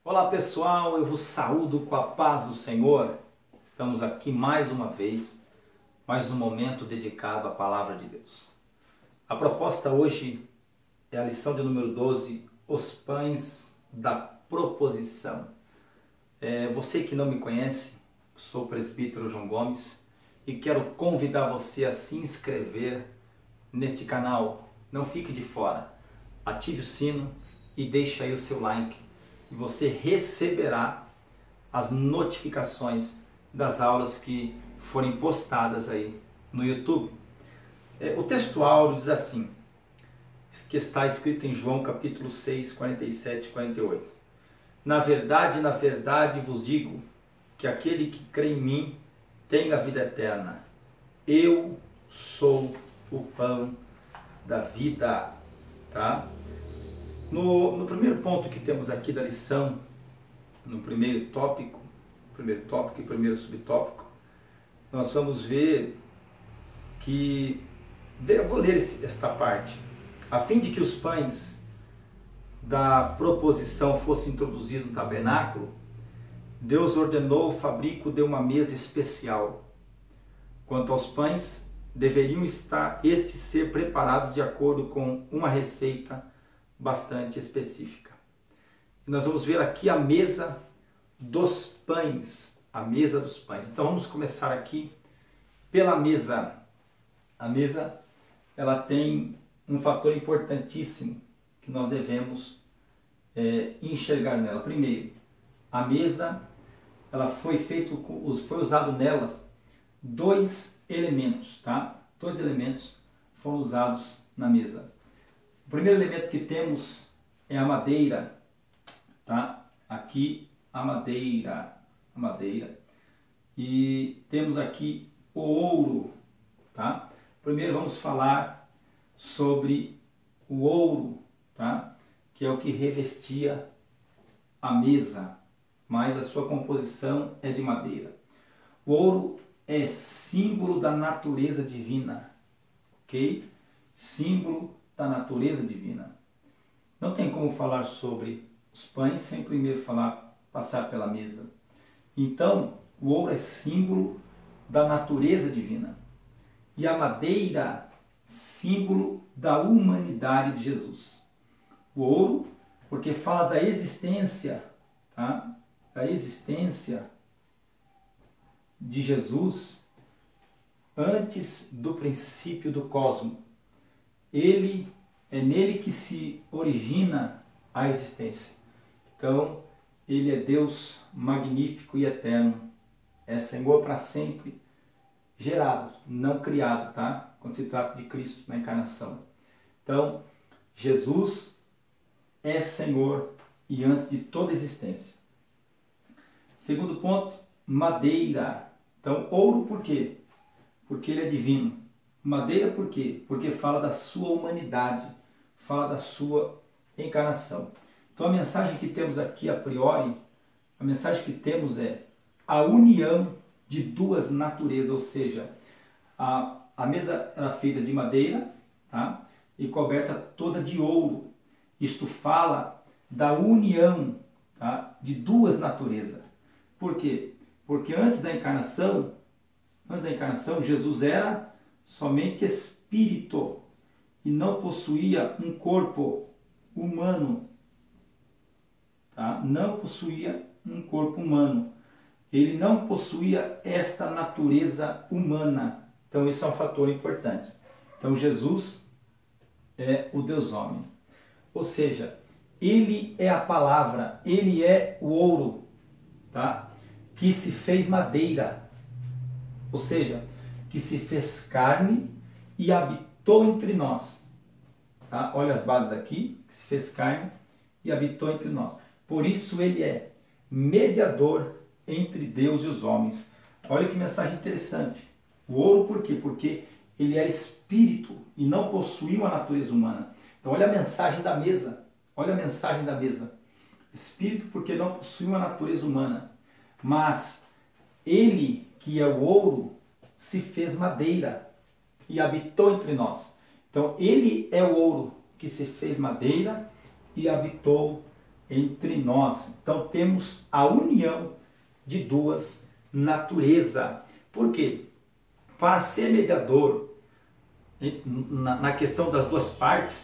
Olá pessoal, eu vos saúdo com a paz do Senhor. Estamos aqui mais uma vez, mais um momento dedicado à Palavra de Deus. A proposta hoje é a lição de número 12, os pães da proposição. Você que não me conhece, sou o presbítero João Gomes e quero convidar você a se inscrever neste canal. Não fique de fora, ative o sino e deixe aí o seu like. E você receberá as notificações das aulas que forem postadas aí no YouTube. O texto áureo diz assim, que está escrito em João capítulo 6, 47 e 48. Na verdade vos digo que aquele que crê em mim tem a vida eterna. Eu sou o pão da vida. Tá? No primeiro ponto que temos aqui da lição, no primeiro tópico e primeiro subtópico, nós vamos ver que, eu vou ler esta parte, a fim de que os pães da proposição fossem introduzidos no tabernáculo, Deus ordenou o fabrico de uma mesa especial. Quanto aos pães, deveriam estes ser preparados de acordo com uma receita bastante específica. E nós vamos ver aqui a mesa dos pães, a mesa dos pães. Então vamos começar aqui pela mesa. A mesa, ela tem um fator importantíssimo que nós devemos enxergar nela. Primeiro, a mesa, ela foi usado nelas dois elementos, tá? Dois elementos foram usados na mesa. O primeiro elemento que temos é a madeira, tá? Aqui a madeira. E temos aqui o ouro, tá? Primeiro vamos falar sobre o ouro, tá? Que é o que revestia a mesa, mas a sua composição é de madeira. O ouro é símbolo da natureza divina, ok? Símbolo da natureza divina. Não tem como falar sobre os pães sem primeiro passar pela mesa. Então, o ouro é símbolo da natureza divina. E a madeira, símbolo da humanidade de Jesus. O ouro, porque fala da existência, tá? Da existência de Jesus antes do princípio do cosmos. É nele que se origina a existência. Então, ele é Deus magnífico e eterno. É Senhor para sempre, gerado, não criado, tá? Quando se trata de Cristo na encarnação. Então, Jesus é Senhor e antes de toda existência. Segundo ponto, madeira. Então, ouro por quê? Porque ele é divino. Madeira por quê? Porque fala da sua humanidade, fala da sua encarnação. Então a mensagem que temos aqui a priori, a mensagem que temos é a união de duas naturezas, ou seja, a mesa era feita de madeira, tá? E coberta toda de ouro. Isto fala da união, tá? De duas naturezas. Por quê? Porque antes da encarnação, Jesus era somente espírito e não possuía um corpo humano, tá? Não possuía um corpo humano. Ele não possuía esta natureza humana. Então isso é um fator importante. Então Jesus é o Deus homem. Ou seja, ele é a palavra, ele é o ouro, tá? Que se fez madeira. Ou seja, que se fez carne e habitou entre nós. Tá? Olha as bases aqui, que se fez carne e habitou entre nós. Por isso ele é mediador entre Deus e os homens. Olha que mensagem interessante. O ouro por quê? Porque ele era espírito e não possuía uma natureza humana. Então olha a mensagem da mesa. Olha a mensagem da mesa. Espírito porque não possui uma natureza humana. Mas ele, que é o ouro, se fez madeira e habitou entre nós. Então ele é o ouro que se fez madeira e habitou entre nós. Então temos a união de duas naturezas. Por quê? Para ser mediador, na questão das duas partes,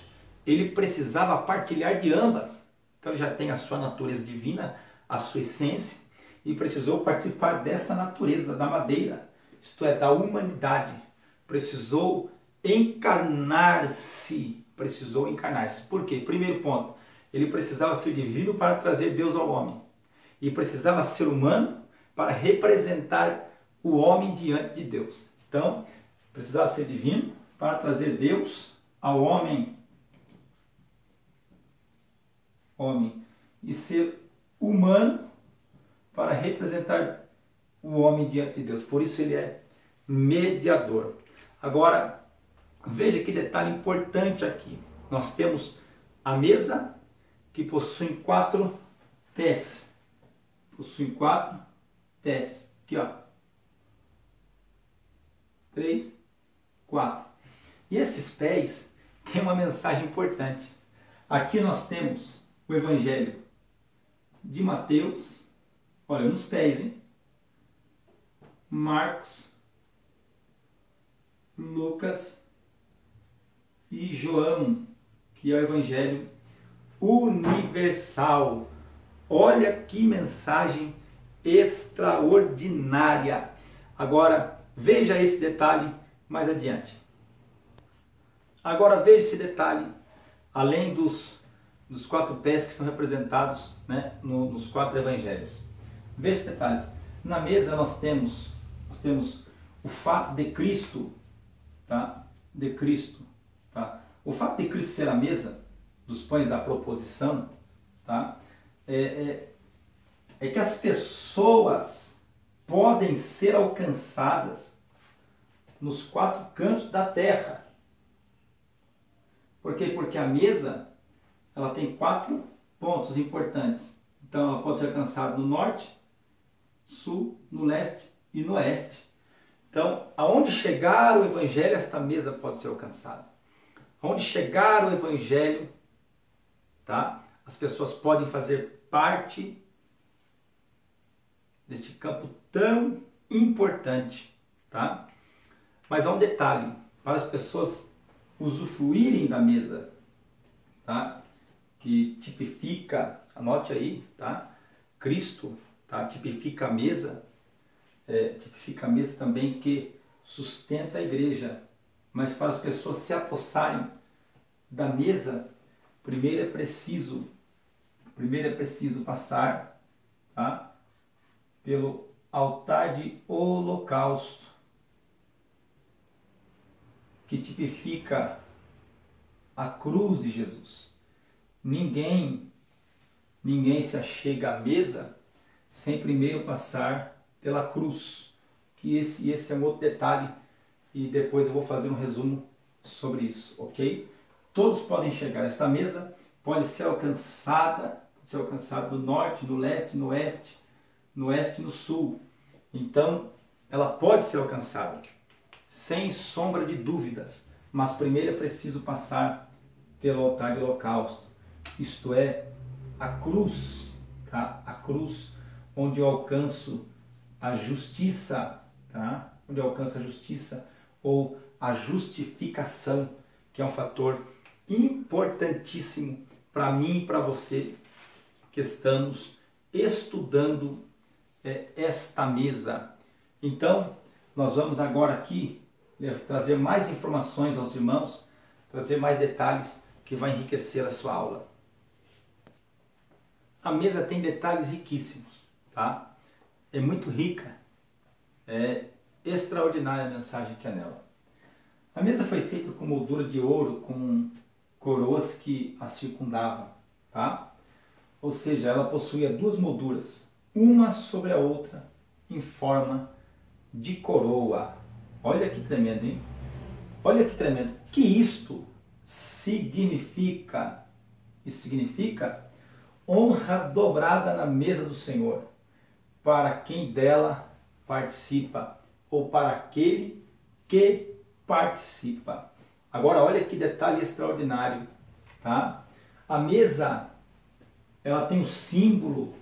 ele precisava partilhar de ambas. Então ele já tem a sua natureza divina, a sua essência, e precisou participar dessa natureza da madeira, isto é, da humanidade. Precisou encarnar-se. Por quê? Primeiro ponto, ele precisava ser divino para trazer Deus ao homem. E precisava ser humano para representar o homem diante de Deus. Então, precisava ser divino para trazer Deus ao homem. E ser humano para representar o homem diante de Deus. Por isso ele é mediador. Agora, veja que detalhe importante aqui. Nós temos a mesa que possui 4 pés. Aqui, ó. 3, 4. E esses pés têm uma mensagem importante. Aqui nós temos o Evangelho de Mateus. Olha, nos pés, hein? Marcos, Lucas e João, que é o Evangelho universal. Olha que mensagem extraordinária. Agora, veja esse detalhe mais adiante. Agora, veja esse detalhe, além dos 4 pés que são representados, né, nos 4 evangelhos. Veja esses detalhes. Na mesa nós temos o fato de Cristo, tá? O fato de Cristo ser a mesa dos pães da proposição, tá? É que as pessoas podem ser alcançadas nos 4 cantos da terra. Por quê? Porque a mesa ela tem 4 pontos importantes. Então ela pode ser alcançada no norte, sul, no leste e no oeste. Então, aonde chegar o Evangelho, esta mesa pode ser alcançada. Aonde chegar o Evangelho, tá? As pessoas podem fazer parte deste campo tão importante, tá? Mas há um detalhe, para as pessoas usufruírem da mesa, tá? Que tipifica, anote aí, tá? Cristo, tá? Tipifica a mesa também que sustenta a igreja. Mas para as pessoas se apossarem da mesa, primeiro é preciso passar, tá? Pelo altar de holocausto, que tipifica a cruz de Jesus. Ninguém se achega à mesa sem primeiro passar pela cruz. Que esse é um outro detalhe e depois eu vou fazer um resumo sobre isso, ok? Todos podem chegar. Esta mesa pode ser alcançada do norte, do leste, no oeste, e no sul. Então, ela pode ser alcançada, sem sombra de dúvidas. Mas primeiro é preciso passar pelo altar de holocausto. Isto é, a cruz, tá? A cruz onde eu alcanço a justiça, tá? Onde eu alcanço a justiça ou a justificação, que é um fator importantíssimo para mim e para você que estamos estudando esta mesa. Então, nós vamos agora aqui trazer mais informações aos irmãos, trazer mais detalhes que vai enriquecer a sua aula. A mesa tem detalhes riquíssimos, tá? É muito rica, é extraordinária a mensagem que é nela. A mesa foi feita com moldura de ouro, com coroas que a circundavam, tá? Ou seja, ela possuía 2 molduras, uma sobre a outra, em forma de coroa. Olha que tremendo, hein? Olha que tremendo. Que isto significa? Isso significa honra dobrada na mesa do Senhor, para quem dela participa, ou para aquele que participa. Agora olha que detalhe extraordinário, tá? A mesa ela tem o símbolo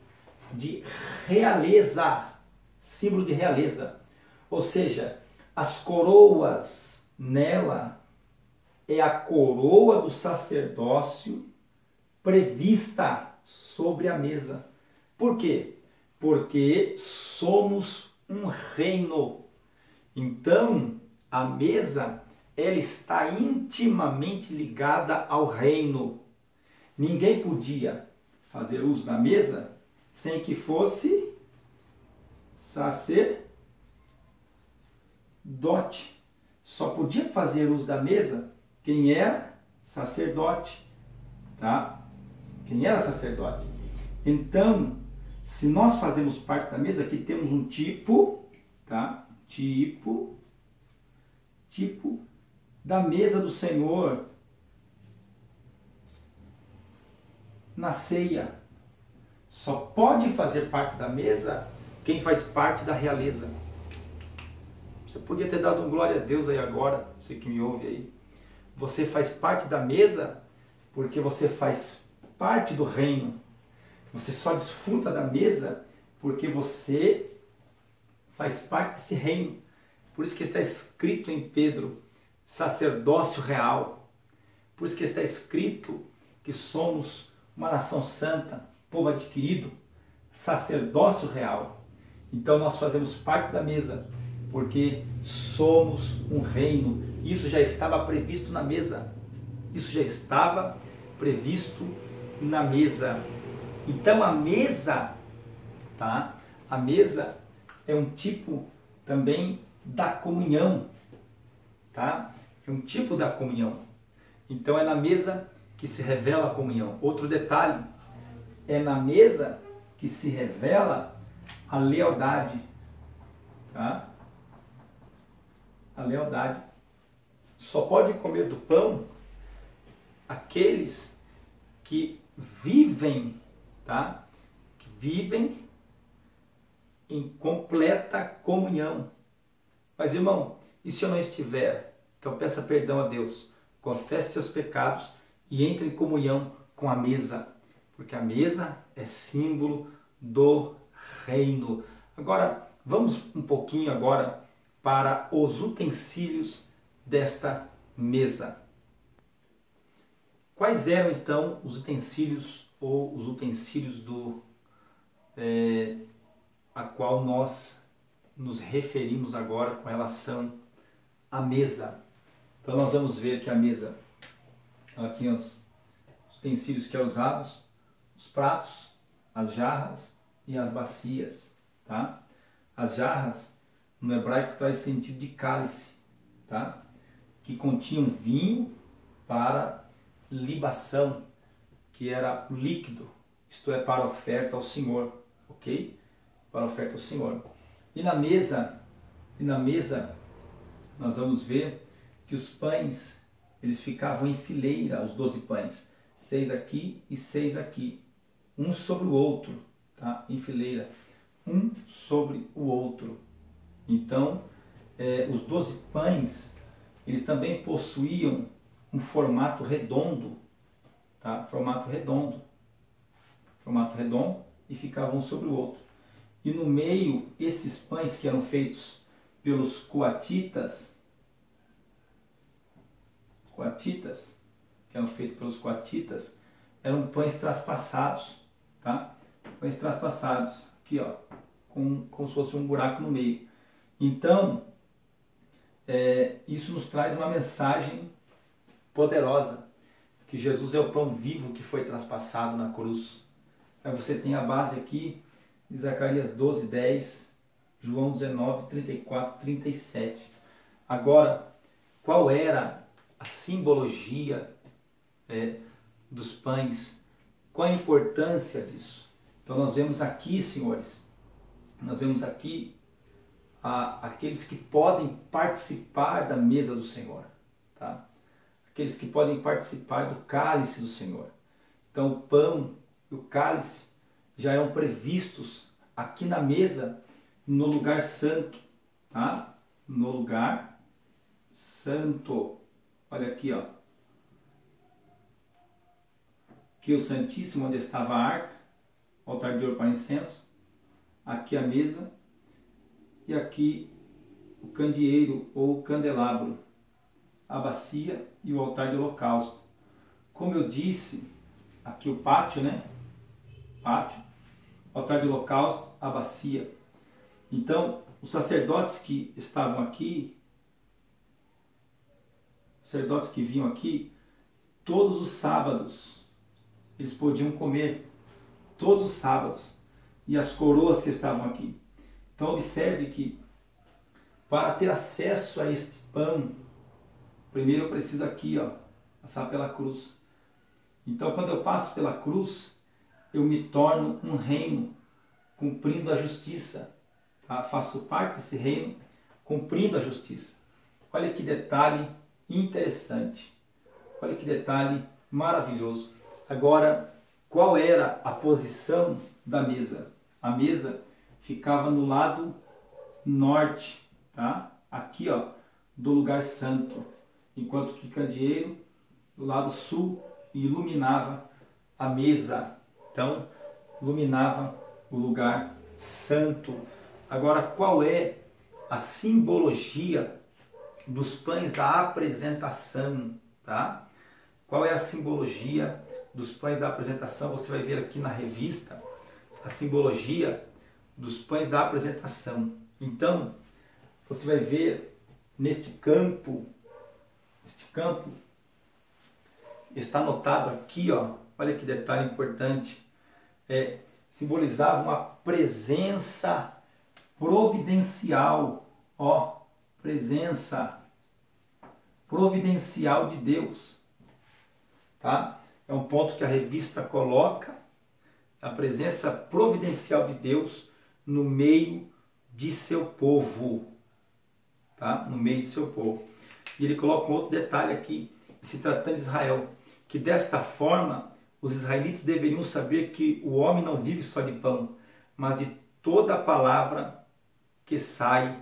de realeza, símbolo de realeza. Ou seja, as coroas nela é a coroa do sacerdócio prevista sobre a mesa. Por quê? Porque somos um reino. Então, a mesa, ela está intimamente ligada ao reino. Ninguém podia fazer uso da mesa sem que fosse sacerdote. Só podia fazer uso da mesa quem era sacerdote, tá? Quem era sacerdote. Então, se nós fazemos parte da mesa, aqui temos um tipo, tá? Tipo da mesa do Senhor na ceia. Só pode fazer parte da mesa quem faz parte da realeza. Você podia ter dado um glória a Deus aí agora, você que me ouve aí. Você faz parte da mesa porque você faz parte do reino. Você só desfruta da mesa porque você faz parte desse reino. Por isso que está escrito em Pedro, sacerdócio real. Por isso que está escrito que somos uma nação santa, povo adquirido, sacerdócio real. Então nós fazemos parte da mesa porque somos um reino. Isso já estava previsto na mesa. Isso já estava previsto na mesa. Então a mesa, tá? A mesa é um tipo também da comunhão, tá? É um tipo da comunhão. Então é na mesa que se revela a comunhão. Outro detalhe, é na mesa que se revela a lealdade, tá? A lealdade. Só pode comer do pão aqueles que vivem, tá? Que vivem em completa comunhão. Mas, irmão, e se eu não estiver? Então peça perdão a Deus, confesse seus pecados e entre em comunhão com a mesa, porque a mesa é símbolo do reino. Agora, vamos um pouquinho agora para os utensílios desta mesa. Quais eram então os utensílios ou os utensílios a qual nós nos referimos agora com relação à mesa? Então nós vamos ver que a mesa, ela tinha os utensílios que eram usados, os pratos, as jarras e as bacias, tá? As jarras no hebraico traz sentido de cálice, tá? Que continham vinho para libação, que era o líquido, isto é, para oferta ao Senhor, ok? Para oferta ao Senhor. E na mesa nós vamos ver que os pães, eles ficavam em fileira, os 12 pães, 6 aqui e 6 aqui, um sobre o outro, tá? Em fileira, um sobre o outro. Então, os 12 pães, eles também possuíam um formato redondo, tá? Formato redondo e ficavam um sobre o outro. E no meio, esses pães que eram feitos pelos coatitas, eram pães traspassados, tá? Pães traspassados, aqui ó, como se fosse um buraco no meio. Então, isso nos traz uma mensagem poderosa, que Jesus é o pão vivo que foi traspassado na cruz. Aí você tem a base aqui de Zacarias 12, 10, João 19, 34, 37. Agora, qual era a simbologia dos pães? Qual a importância disso? Então nós vemos aqui, senhores, nós vemos aqui aqueles que podem participar da mesa do Senhor, tá? Aqueles que podem participar do cálice do Senhor. Então o pão e o cálice já eram previstos aqui na mesa, no lugar santo, tá? No lugar santo. Olha aqui, ó. aqui o Santíssimo, onde estava a arca, o altar de ouro para incenso, aqui a mesa, e aqui o candeeiro ou candelabro, a bacia e o altar de holocausto. Como eu disse, aqui o pátio, né? Pátio, altar de holocausto, a bacia. Então, os sacerdotes que estavam aqui, sacerdotes que vinham aqui, todos os sábados, eles podiam comer, todos os sábados, e as coroas que estavam aqui. Então, observe que, para ter acesso a este pão, primeiro eu preciso aqui, ó, passar pela cruz. Então, quando eu passo pela cruz, eu me torno um reino, cumprindo a justiça. Tá? Faço parte desse reino, cumprindo a justiça. Olha que detalhe interessante. Olha que detalhe maravilhoso. Agora, qual era a posição da mesa? A mesa ficava no lado norte, tá? Aqui, ó, do lugar santo. Enquanto que o candeeiro, do lado sul, iluminava a mesa. Então, iluminava o lugar santo. Agora, qual é a simbologia dos pães da apresentação? Tá? Qual é a simbologia dos pães da apresentação? Você vai ver aqui na revista a simbologia dos pães da apresentação. Então, você vai ver neste campo está anotado aqui, ó, olha que detalhe importante, simbolizava uma presença providencial, ó, presença providencial de Deus, tá? É um ponto que a revista coloca, a presença providencial de Deus no meio de seu povo, tá? No meio de seu povo. E ele coloca um outro detalhe aqui, se tratando de Israel, que desta forma os israelitas deveriam saber que o homem não vive só de pão, mas de toda a palavra que sai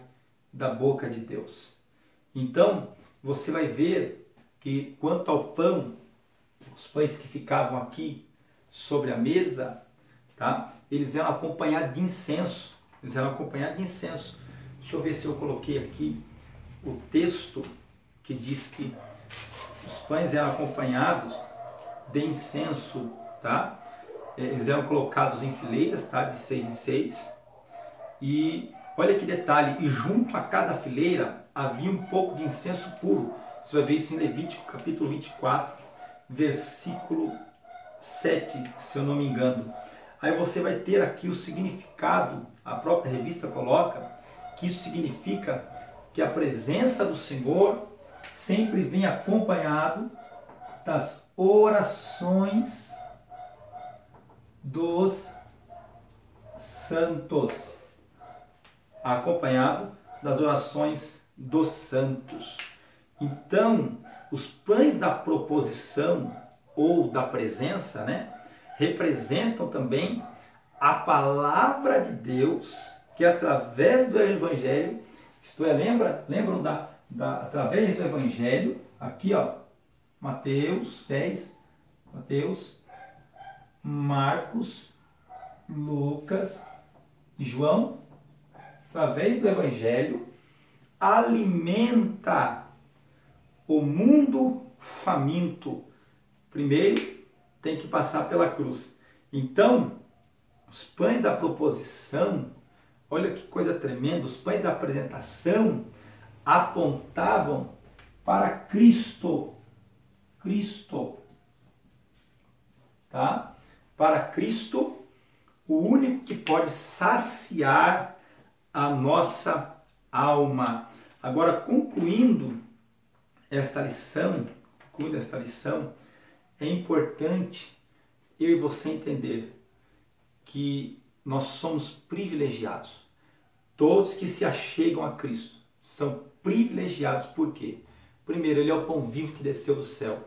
da boca de Deus. Então, você vai ver que quanto ao pão, os pães que ficavam aqui sobre a mesa, tá? Eles eram acompanhados de incenso. Eles eram acompanhados de incenso. Deixa eu ver se eu coloquei aqui o texto que diz que os pães eram acompanhados de incenso, tá? Eles eram colocados em fileiras, tá? De 6 em 6. E olha que detalhe, e junto a cada fileira havia um pouco de incenso puro. Você vai ver isso em Levítico, capítulo 24, versículo 7, se eu não me engano. Aí você vai ter aqui o significado, a própria revista coloca, que isso significa que a presença do Senhor sempre vem acompanhado das orações dos santos. Acompanhado das orações dos santos. Então, os pães da proposição ou da presença, né, representam também a palavra de Deus, que através do Evangelho, isto é, lembram através do Evangelho, aqui ó, Mateus 10, Mateus, Marcos, Lucas e João, através do Evangelho, alimenta o mundo faminto. Primeiro, tem que passar pela cruz. Então, os pães da proposição, olha que coisa tremenda, os pães da apresentação apontavam para Cristo. Cristo. Tá? Para Cristo, o único que pode saciar a nossa alma. Agora, concluindo esta lição, é importante eu e você entender que nós somos privilegiados. Todos que se achegam a Cristo são privilegiados. Por quê? Primeiro, Ele é o pão vivo que desceu do céu,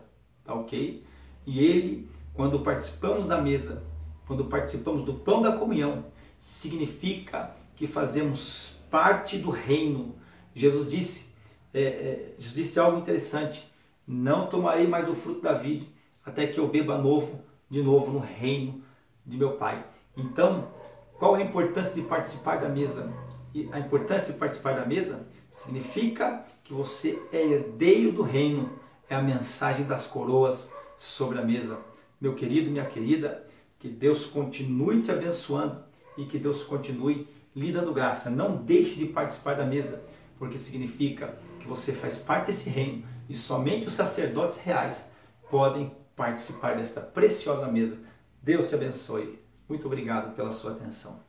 tá ok? E Ele, quando participamos da mesa, quando participamos do pão da comunhão, significa que fazemos parte do reino. Jesus disse algo interessante: não tomarei mais do fruto da vide, até que eu beba novo de novo no reino de meu Pai. Então, qual é a importância de participar da mesa? E a importância de participar da mesa significa que você é herdeiro do reino, é a mensagem das coroas sobre a mesa. Meu querido, minha querida, que Deus continue te abençoando e que Deus continue lhe dando graça. Não deixe de participar da mesa, porque significa que você faz parte desse reino e somente os sacerdotes reais podem participar desta preciosa mesa. Deus te abençoe. Muito obrigado pela sua atenção.